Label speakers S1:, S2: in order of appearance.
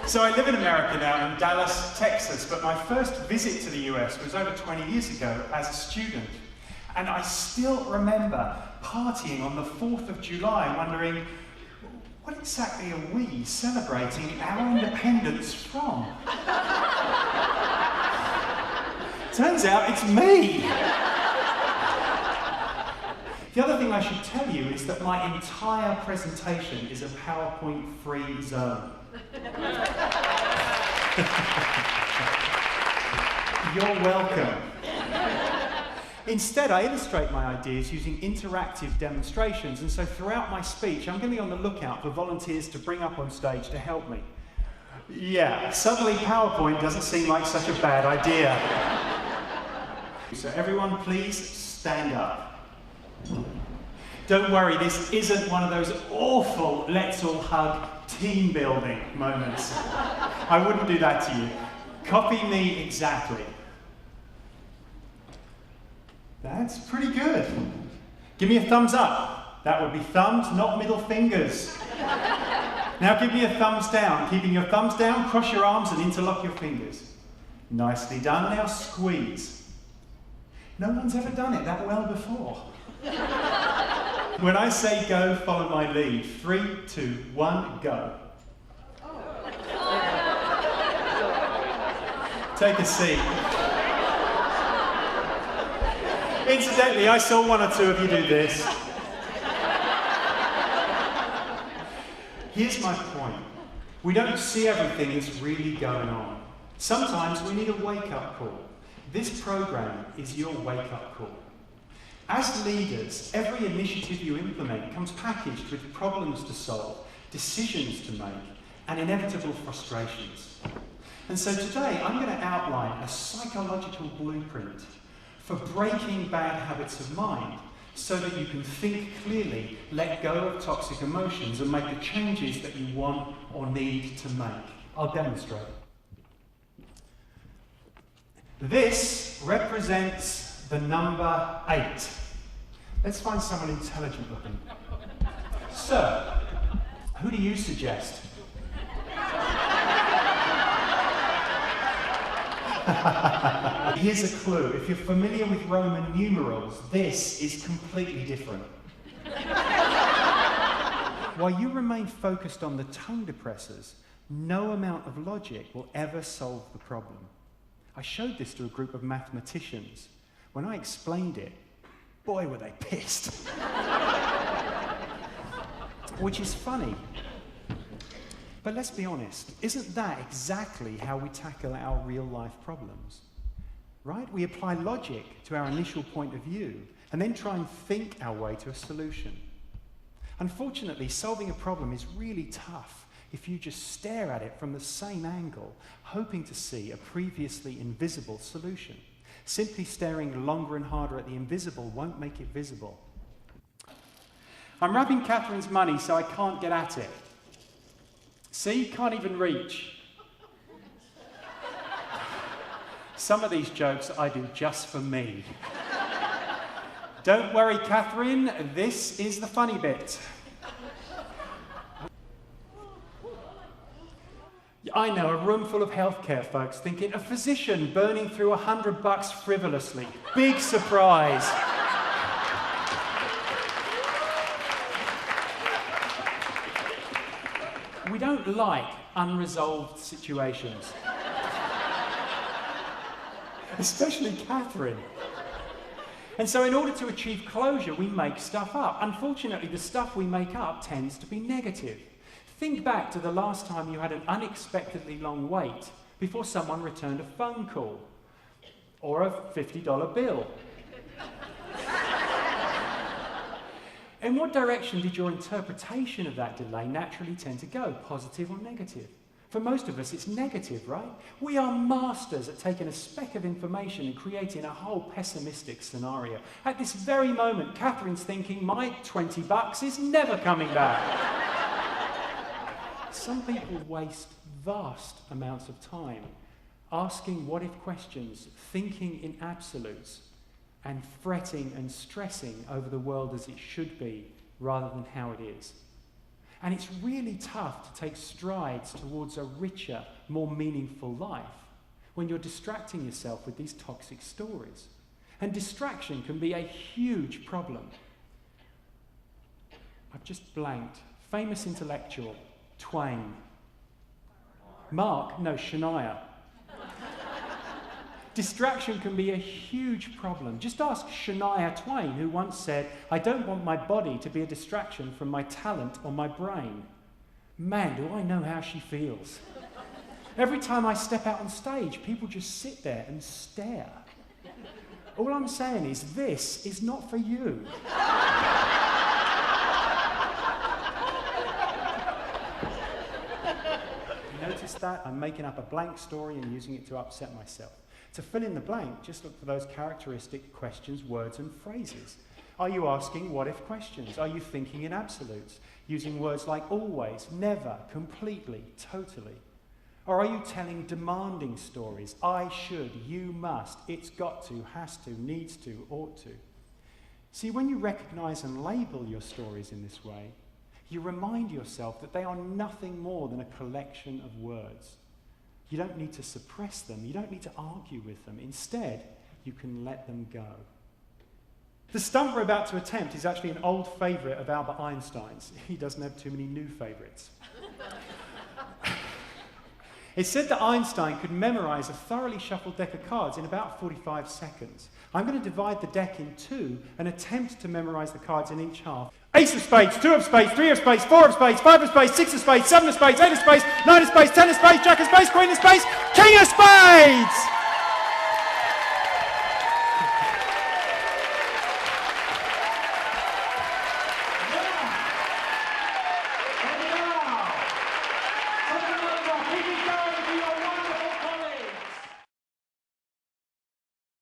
S1: So I live in America now, in Dallas, Texas, but my first visit to the US was over 20 years ago as a student. And I still remember partying on the 4th of July, wondering, what exactly are we celebrating our independence from? Turns out it's me! The other thing I should tell you is that my entire presentation is a PowerPoint-free zone. You're welcome. Instead, I illustrate my ideas using interactive demonstrations, and so throughout my speech, I'm going to be on the lookout for volunteers to bring up on stage to help me. Yeah, suddenly PowerPoint doesn't seem like such a bad idea. So everyone, please stand up. Don't worry, this isn't one of those awful let's all hug team building moments. I wouldn't do that to you. Copy me exactly. That's pretty good. Give me a thumbs up. That would be thumbs, not middle fingers. Now give me a thumbs down. Keeping your thumbs down, cross your arms and interlock your fingers. Nicely done. Now squeeze. No one's ever done it that well before. When I say go, follow my lead. 3, 2, 1, go. Take a seat. Incidentally, I saw 1 or 2 of you do this. Here's my point. We don't see everything that's really going on. Sometimes we need a wake-up call. This program is your wake-up call. As leaders, every initiative you implement comes packaged with problems to solve, decisions to make, and inevitable frustrations. And so today, I'm going to outline a psychological blueprint for breaking bad habits of mind so that you can think clearly, let go of toxic emotions, and make the changes that you want or need to make. I'll demonstrate. This represents the number 8. Let's find someone intelligent looking. Sir, who do you suggest? Here's a clue. If you're familiar with Roman numerals, this is completely different. While you remain focused on the tongue depressors, no amount of logic will ever solve the problem. I showed this to a group of mathematicians. When I explained it, boy, were they pissed. Which is funny. But let's be honest, isn't that exactly how we tackle our real-life problems? Right? We apply logic to our initial point of view, and then try and think our way to a solution. Unfortunately, solving a problem is really tough if you just stare at it from the same angle, hoping to see a previously invisible solution. Simply staring longer and harder at the invisible won't make it visible. I'm wrapping Catherine's money so I can't get at it. See, can't even reach. Some of these jokes I do just for me. Don't worry, Catherine, this is the funny bit. I know, a room full of healthcare folks thinking, a physician burning through $100 frivolously. Big surprise. We don't like unresolved situations. Especially Catherine. And so in order to achieve closure, we make stuff up. Unfortunately, the stuff we make up tends to be negative. Think back to the last time you had an unexpectedly long wait before someone returned a phone call or a $50 bill. In what direction did your interpretation of that delay naturally tend to go, positive or negative? For most of us, it's negative, right? We are masters at taking a speck of information and creating a whole pessimistic scenario. At this very moment, Catherine's thinking, my $20 is never coming back. Some people waste vast amounts of time asking what-if questions, thinking in absolutes, and fretting and stressing over the world as it should be rather than how it is. And it's really tough to take strides towards a richer, more meaningful life when you're distracting yourself with these toxic stories. And distraction can be a huge problem. I've just blanked. Famous intellectual, Twain. Shania. Distraction can be a huge problem. Just ask Shania Twain, who once said, "I don't want my body to be a distraction from my talent or my brain." Man, do I know how she feels. Every time I step out on stage, people just sit there and stare. All I'm saying is, this is not for you. Notice that? I'm making up a blank story and using it to upset myself. To fill in the blank, just look for those characteristic questions, words, and phrases. Are you asking what-if questions? Are you thinking in absolutes, using words like always, never, completely, totally? Or are you telling demanding stories? I should, you must, it's got to, has to, needs to, ought to. See, when you recognize and label your stories in this way, you remind yourself that they are nothing more than a collection of words. You don't need to suppress them. You don't need to argue with them. Instead, you can let them go. The stunt we're about to attempt is actually an old favourite of Albert Einstein's. He doesn't have too many new favourites. It's said that Einstein could memorise a thoroughly shuffled deck of cards in about 45 seconds. I'm going to divide the deck in two and attempt to memorise the cards in each half. Ace of spades, 2 of spades, 3 of spades, 4 of spades, 5 of spades, 6 of spades, 7 of spades, 8 of spades, 9 of spades, 10 of spades, Jack of spades, Queen of spades, King of spades! Keep it going!